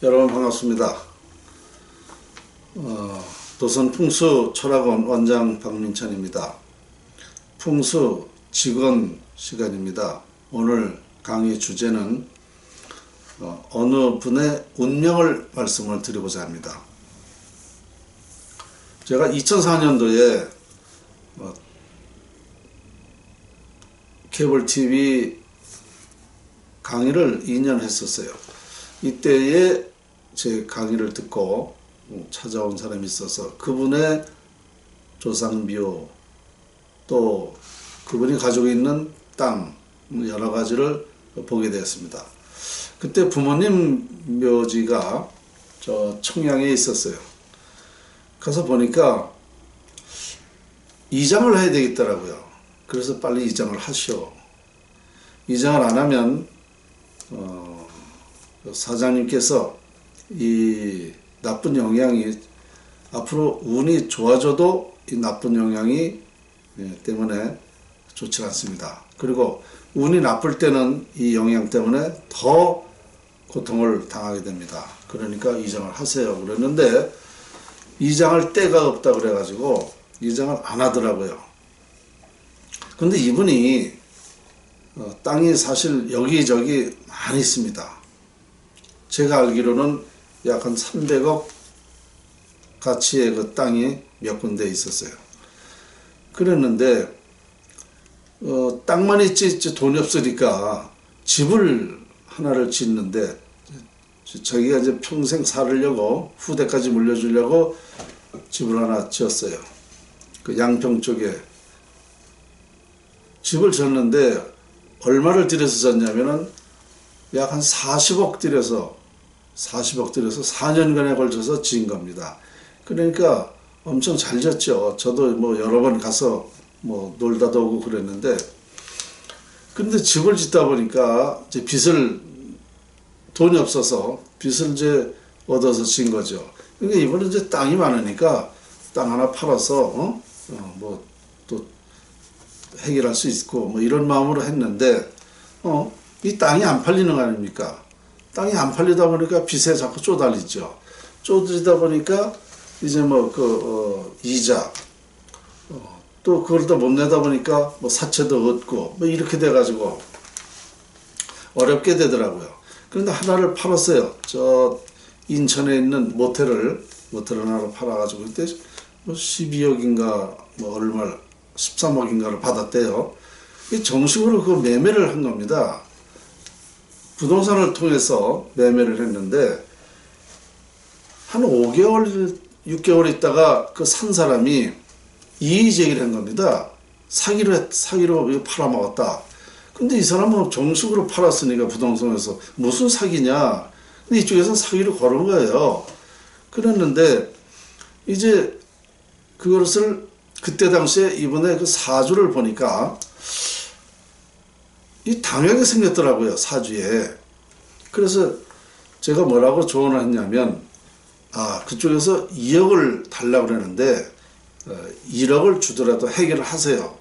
여러분 반갑습니다. 도선 풍수철학원 원장 박민찬입니다. 풍수 직원 시간입니다. 오늘 강의 주제는 어느 분의 운명을 말씀을 드리고자 합니다. 제가 2004년도에 케이블 TV 강의를 2년 했었어요. 이때에 제 강의를 듣고 찾아온 사람이 있어서 그분의 조상묘, 또 그분이 가지고 있는 땅, 여러 가지를 보게 되었습니다. 그때 부모님 묘지가 저 청양에 있었어요. 가서 보니까 이장을 해야 되겠더라고요. 그래서 빨리 이장을 하시오. 이장을 안 하면 사장님께서 이 나쁜 영향이 앞으로 운이 좋아져도 이 나쁜 영향이 때문에 좋지 않습니다. 그리고 운이 나쁠 때는 이 영향 때문에 더 고통을 당하게 됩니다. 그러니까 이장을 하세요. 그랬는데 이장할 데가 없다 그래가지고 이장을 안 하더라고요. 근데 이분이 땅이 사실 여기저기 많이 있습니다. 제가 알기로는 약 한 300억 가치의 그 땅이 몇 군데 있었어요. 그랬는데 땅만 있지 돈이 없으니까 집을 하나를 짓는데 자기가 이제 평생 살으려고 후대까지 물려주려고 집을 하나 지었어요. 그 양평 쪽에 집을 지었는데 얼마를 들여서 졌냐면은 약 한 40억 들여서 4년간에 걸쳐서 지은 겁니다. 그러니까 엄청 잘 졌죠. 저도 뭐 여러 번 가서 뭐 놀다도 오고 그랬는데, 근데 집을 짓다 보니까 이제 돈이 없어서 빚을 이제 얻어서 진 거죠. 그러니까 이번에 이제 땅이 많으니까 땅 하나 팔아서 뭐 또 해결할 수 있고 뭐 이런 마음으로 했는데 이 땅이 안 팔리는 거 아닙니까? 땅이 안 팔리다 보니까 빚에 자꾸 쪼달리죠. 쪼들이다 보니까 이제 뭐 이자 또 그걸 또 못 내다 보니까 뭐 사채도 얻고 뭐 이렇게 돼가지고 어렵게 되더라고요. 그런데 하나를 팔았어요. 저 인천에 있는 모텔을 하나 팔아가지고 그때 뭐 12억인가 뭐 얼마 13억인가를 받았대요. 정식으로 그 매매를 한 겁니다. 부동산을 통해서 매매를 했는데 한 5개월, 6개월 있다가 그 산 사람이 이의 제기를 한 겁니다. 사기로 팔아먹었다. 근데 이 사람은 정식으로 팔았으니까 부동산에서 무슨 사기냐. 근데 이쪽에서는 사기를 걸은 거예요. 그랬는데 이제 그것을 그때 당시에 이번에 그 사주를 보니까 이 당하게 생겼더라고요, 사주에. 그래서 제가 뭐라고 조언을 했냐면, 그쪽에서 2억을 달라고 그러는데 1억을 주더라도 해결을 하세요.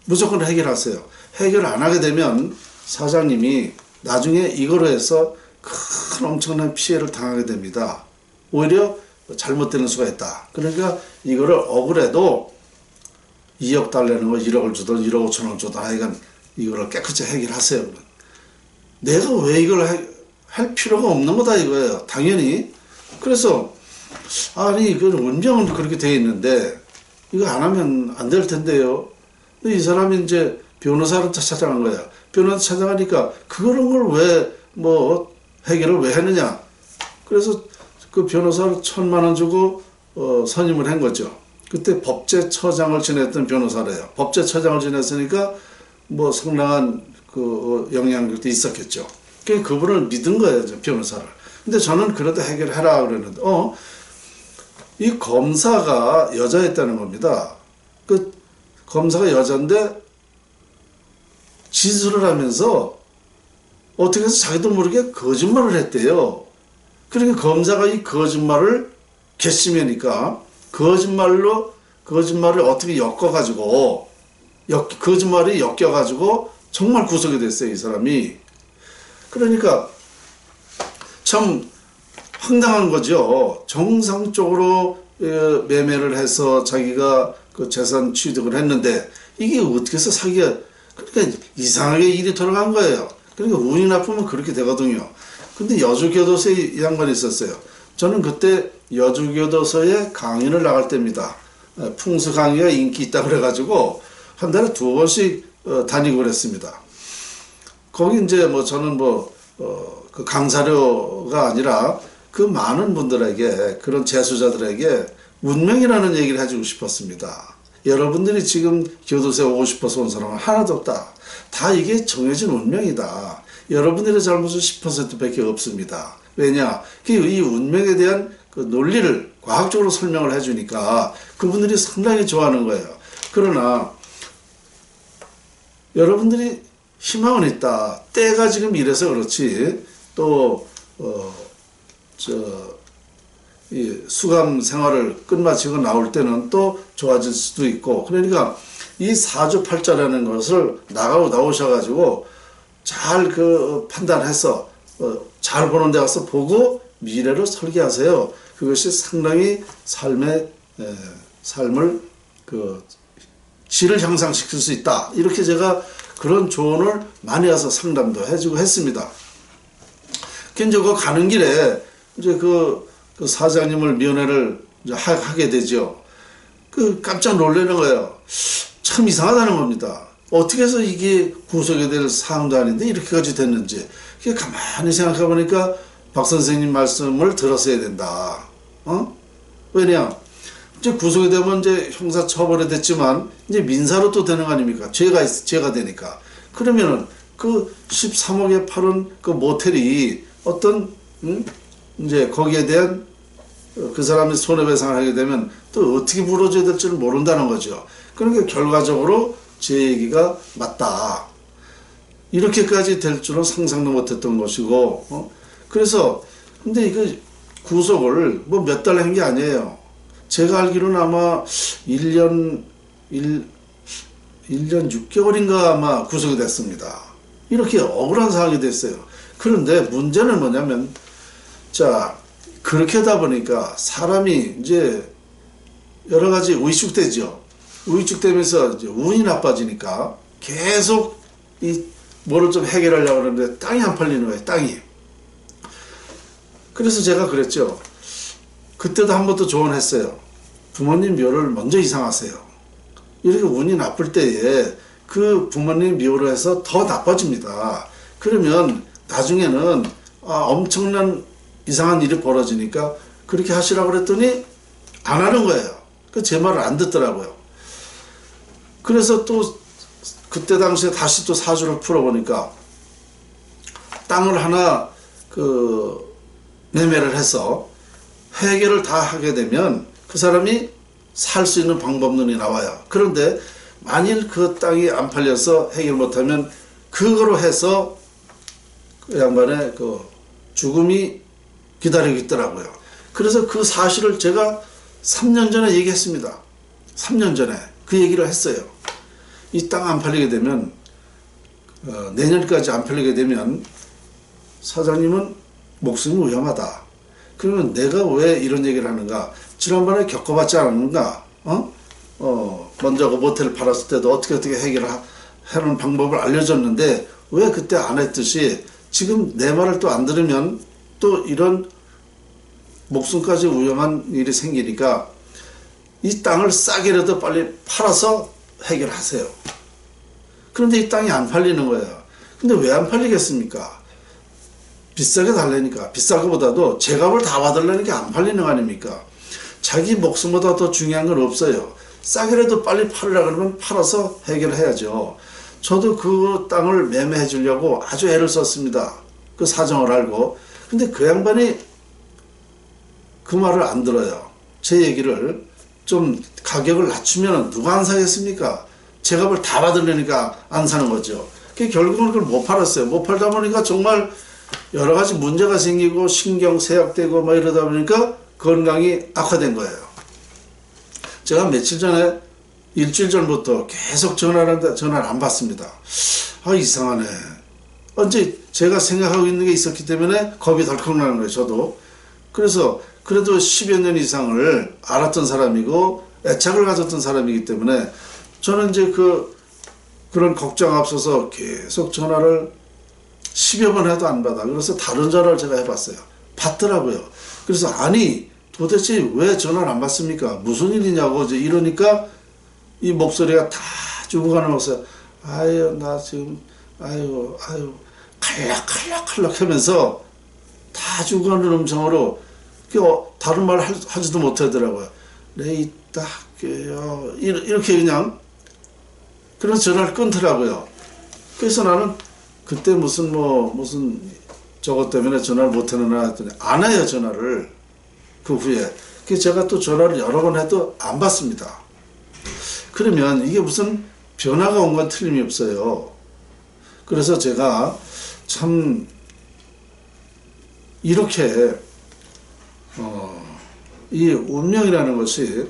무조건 해결하세요. 해결 안 하게 되면 사장님이 나중에 이거로 해서 큰 엄청난 피해를 당하게 됩니다. 오히려 잘못되는 수가 있다. 그러니까 이거를 억울해도 2억 달라는 거 1억을 주든 1억 5천원 주든 하여간 이거를 깨끗이 해결하세요. 내가 왜 이걸 할 필요가 없는 거다 이거예요. 당연히. 그래서 아니 그 운명은 그렇게 돼 있는데 이거 안 하면 안 될 텐데요. 이 사람이 이제 변호사를 찾아간 거야. 변호사 찾아가니까 그런 걸 왜 뭐 해결을 왜 했느냐. 그래서 그 변호사를 1,000만 원 주고 선임을 한 거죠. 그때 법제처장을 지냈던 변호사래요. 법제처장을 지냈으니까 뭐 상당한 그 영향력도 있었겠죠. 그분을 믿은 거예요, 변호사를. 근데 저는 그래도 해결해라 그랬는데 이 검사가 여자였다는 겁니다. 그 검사가 여잔데 지수를 하면서 어떻게 해서 자기도 모르게 거짓말을 했대요. 그러니까 검사가 이 거짓말을 괘씸하니까 거짓말을 어떻게 엮어가지고 거짓말이 엮여가지고 정말 구속이 됐어요, 이 사람이. 그러니까 참 황당한 거죠. 정상적으로 매매를 해서 자기가 그 재산 취득을 했는데 이게 어떻게 해서 사기가, 그러니까 이상하게 일이 돌아간 거예요. 그러니까 운이 나쁘면 그렇게 되거든요. 근데 여주교도소에 이 양반이 있었어요. 저는 그때 여주교도소에 강의를 나갈 때입니다. 풍수 강의가 인기 있다 그래가지고 한 달에 2번씩 다니고 그랬습니다. 거기 이제 뭐 저는 그 강사료가 아니라 그 많은 분들에게, 그런 재수자들에게 운명이라는 얘기를 해주고 싶었습니다. 여러분들이 지금 교도소에 오고 싶어서 온 사람은 하나도 없다. 다 이게 정해진 운명이다. 여러분들의 잘못은 10%밖에 없습니다. 왜냐? 이 운명에 대한 그 논리를 과학적으로 설명을 해주니까 그분들이 상당히 좋아하는 거예요. 그러나 여러분들이 희망은 있다. 때가 지금 이래서 그렇지. 또 이 수감 생활을 끝마치고 나올 때는 또 좋아질 수도 있고, 그러니까 이 사주팔자라는 것을 나오셔가지고 잘 판단해서 잘 보는 데 가서 보고 미래를 설계하세요. 그것이 상당히 삶을 질을 향상시킬 수 있다. 이렇게 제가 그런 조언을 많이 와서 상담도 해주고 했습니다. 이제 가는 길에 이제 그 사장님을 면회를 이제 하게 되죠. 깜짝 놀라는 거예요. 참 이상하다는 겁니다. 어떻게 해서 이게 구속이 될 사항도 아닌데 이렇게까지 됐는지. 가만히 생각해 보니까 박 선생님 말씀을 들었어야 된다. 왜냐? 이제 구속이 되면 이제 형사 처벌이 됐지만 이제 민사로 또 되는 거 아닙니까? 죄가 되니까. 그러면은 그 13억에 팔은 그 모텔이 어떤 이제 거기에 대한 그 사람이 손해배상을 하게 되면 또 어떻게 물어줘야 될지를 모른다는 거죠. 그러니까 결과적으로 제 얘기가 맞다. 이렇게까지 될 줄은 상상도 못했던 것이고, 그래서 근데 이거 구속을 뭐 몇 달 한 게 아니에요. 제가 알기로는 아마 1년 6개월인가 아마 구속이 됐습니다. 이렇게 억울한 상황이 됐어요. 그런데 문제는 뭐냐면, 자, 그렇게 하다 보니까 사람이 이제 여러 가지 위축되죠. 위축되면서 이제 운이 나빠지니까 계속 뭐를 좀 해결하려고 하는데 땅이 안 팔리는 거예요, 땅이. 그래서 제가 그랬죠. 그때도 한 번 더 조언했어요. 부모님 묘를 먼저 이상하세요. 이렇게 운이 나쁠 때에 그 부모님 묘로 해서 더 나빠집니다. 그러면 나중에는 엄청난 이상한 일이 벌어지니까 그렇게 하시라고 그랬더니 안 하는 거예요. 제 말을 안 듣더라고요. 그래서 또 그때 당시에 다시 또 사주를 풀어보니까 땅을 하나 매매를 해서 해결을 다 하게 되면 그 사람이 살 수 있는 방법론이 나와요. 그런데 만일 그 땅이 안 팔려서 해결 못하면 그거로 해서 그 양반의 죽음이 기다리고 있더라고요. 그래서 그 사실을 제가 3년 전에 얘기했습니다. 3년 전에 그 얘기를 했어요. 이 땅 안 팔리게 되면 내년까지 안 팔리게 되면 사장님은 목숨이 위험하다. 그러면 내가 왜 이런 얘기를 하는가? 지난번에 겪어봤지 않았는가? 먼저 그 모텔을 팔았을 때도 어떻게 해결하는 방법을 알려줬는데 왜 그때 안 했듯이 지금 내 말을 또 안 들으면 또 이런 목숨까지 위험한 일이 생기니까 이 땅을 싸게라도 빨리 팔아서 해결하세요. 그런데 이 땅이 안 팔리는 거예요. 근데 왜 안 팔리겠습니까? 비싸게 달라니까. 비싼 것보다도 제값을 다 받으려니까 안 팔리는 거 아닙니까? 자기 목숨보다 더 중요한 건 없어요. 싸게라도 빨리 팔으라 그러면 팔아서 해결해야죠. 저도 그 땅을 매매해 주려고 아주 애를 썼습니다. 그 사정을 알고. 근데 그 양반이 그 말을 안 들어요. 제 얘기를 좀 가격을 낮추면 누가 안 사겠습니까? 제값을 다 받으려니까 안 사는 거죠. 결국은 그걸 못 팔았어요. 못 팔다 보니까 정말 여러 가지 문제가 생기고 신경 쇠약되고 막 이러다 보니까 건강이 악화된 거예요. 제가 며칠 전에 일주일 전부터 계속 전화를 안 받습니다. 이상하네. 언제 제가 생각하고 있는 게 있었기 때문에 겁이 덜컥 나는 거예요, 저도. 그래서 그래도 10여 년 이상을 알았던 사람이고 애착을 가졌던 사람이기 때문에 저는 이제 그런 걱정 앞서서 계속 전화를 10여 번 해도 안 받아. 그래서 다른 전화를 제가 해봤어요. 받더라고요. 그래서 아니 도대체 왜 전화를 안 받습니까? 무슨 일이냐고 이제 이러니까 이 목소리가 다 죽어가는 목소리. 아유 나 지금 아유 칼락칼락 하면서 다 죽어가는 음성으로 다른 말 하지도 못하더라고요. 내 이따 할게요. 이렇게 그냥 그런 전화를 끊더라고요. 그래서 나는 그때 무슨 저것 때문에 전화를 못하느냐 했더니 안 해요, 전화를. 그 후에. 그래서 제가 또 전화를 여러 번 해도 안 받습니다. 그러면 이게 무슨 변화가 온 건 틀림이 없어요. 그래서 제가 참 이렇게 이 운명이라는 것이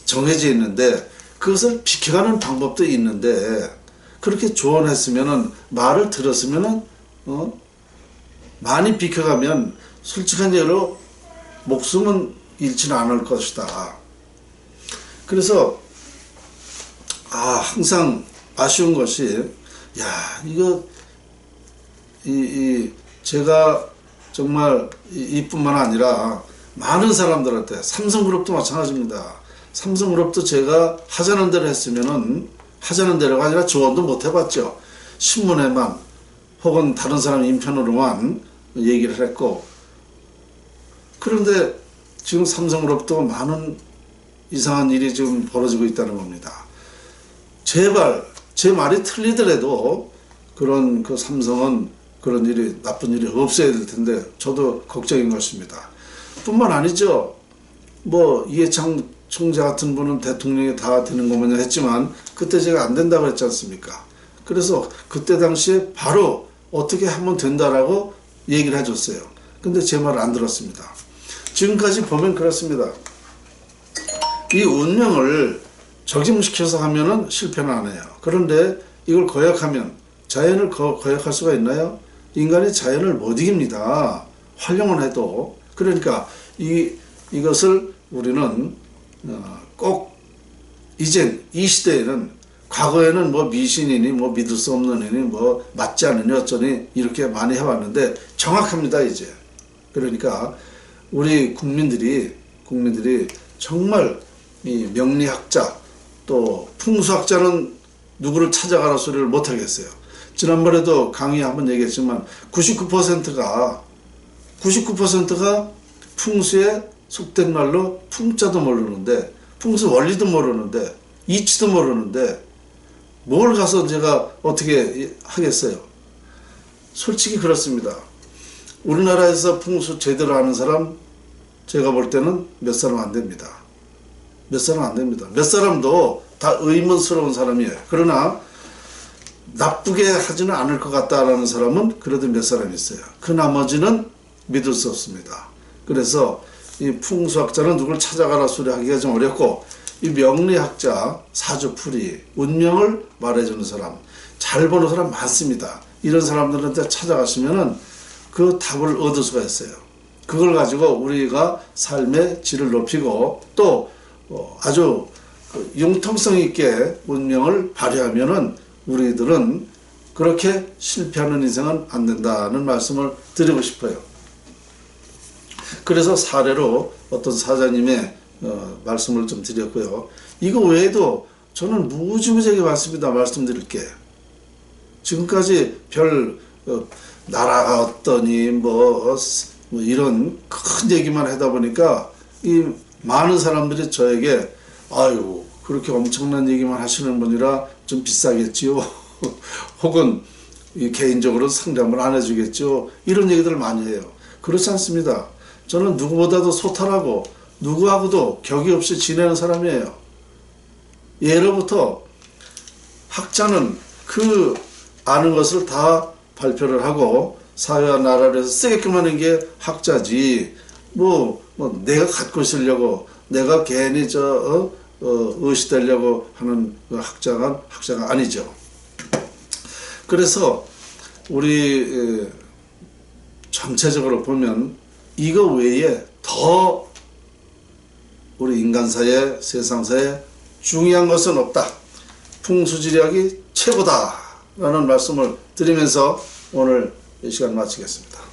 정해져 있는데 그것을 비켜가는 방법도 있는데 그렇게 조언했으면은 말을 들었으면은 많이 비켜가면 솔직한 예로 목숨은 잃지는 않을 것이다. 그래서 항상 아쉬운 것이 이거 제가 정말 이뿐만 아니라 많은 사람들한테 삼성그룹도 마찬가지입니다. 삼성그룹도 제가 하자는 대로 했으면은 하자는 대로가 아니라 조언도 못 해봤죠. 신문에만 혹은 다른 사람 인편으로만 얘기를 했고 그런데 지금 삼성그룹도 많은 이상한 일이 지금 벌어지고 있다는 겁니다. 제발 제 말이 틀리더라도 그 삼성은 그런 일이 나쁜 일이 없어야 될 텐데 저도 걱정인 것입니다. 뿐만 아니죠. 이해창 총재 같은 분은 대통령이 다 되는 것마냥 했지만 그때 제가 안 된다고 했지 않습니까? 그래서 그때 당시에 바로 어떻게 하면 된다라고 얘기를 해줬어요. 근데 제 말을 안 들었습니다. 지금까지 보면 그렇습니다. 이 운명을 적임시켜서 하면은 실패는 안 해요. 그런데 이걸 거역하면 자연을 거역할 수가 있나요? 인간이 자연을 못 이깁니다. 활용을 해도. 그러니까 이것을 우리는 꼭 이젠 이 시대에는 과거에는 미신이니 믿을 수 없는 이니 맞지 않으니 어쩌니 이렇게 많이 해왔는데 정확합니다 이제. 그러니까 우리 국민들이 정말 이 명리학자 또 풍수학자는 누구를 찾아가라 소리를 못 하겠어요. 지난번에도 강의 한번 얘기했지만 99%가 풍수에 속된 말로 풍자도 모르는데 풍수 원리도 모르는데 이치도 모르는데 뭘 가서 제가 어떻게 하겠어요. 솔직히 그렇습니다. 우리나라에서 풍수 제대로 아는 사람 제가 볼 때는 몇 사람 안 됩니다. 몇 사람도 다 의문스러운 사람이에요. 그러나 나쁘게 하지는 않을 것 같다라는 사람은 그래도 몇 사람 있어요. 그 나머지는 믿을 수 없습니다. 그래서 이 풍수학자는 누굴 찾아가라 소리 하기가 좀 어렵고 이 명리학자, 사주풀이, 운명을 말해주는 사람, 잘 보는 사람 많습니다. 이런 사람들한테 찾아가시면은 그 답을 얻을 수가 있어요. 그걸 가지고 우리가 삶의 질을 높이고 또 아주 융통성 있게 운명을 발휘하면은 우리들은 그렇게 실패하는 인생은 안 된다는 말씀을 드리고 싶어요. 그래서 사례로 어떤 사자님의 말씀을 좀 드렸고요. 이거 외에도 저는 무지무지하게 많습니다. 말씀드릴 게. 지금까지 별 나라가 어떠니 이런 큰 얘기만 하다 보니까 이 많은 사람들이 저에게 아유 그렇게 엄청난 얘기만 하시는 분이라 좀 비싸겠지요. 혹은 개인적으로 상담을 안 해주겠죠. 이런 얘기들을 많이 해요. 그렇지 않습니다. 저는 누구보다도 소탈하고 누구하고도 격이 없이 지내는 사람이에요. 예로부터 학자는 그 아는 것을 다 발표를 하고 사회와 나라를 해서 쓰게끔 하는 게 학자지 내가 갖고 있으려고 내가 괜히 의시되려고 하는 학자가 아니죠. 그래서 우리 전체적으로 보면 이거 외에 더 우리 인간사에 세상사에 중요한 것은 없다. 풍수지리학이 최고다 라는 말씀을 드리면서 오늘 이 시간 마치겠습니다.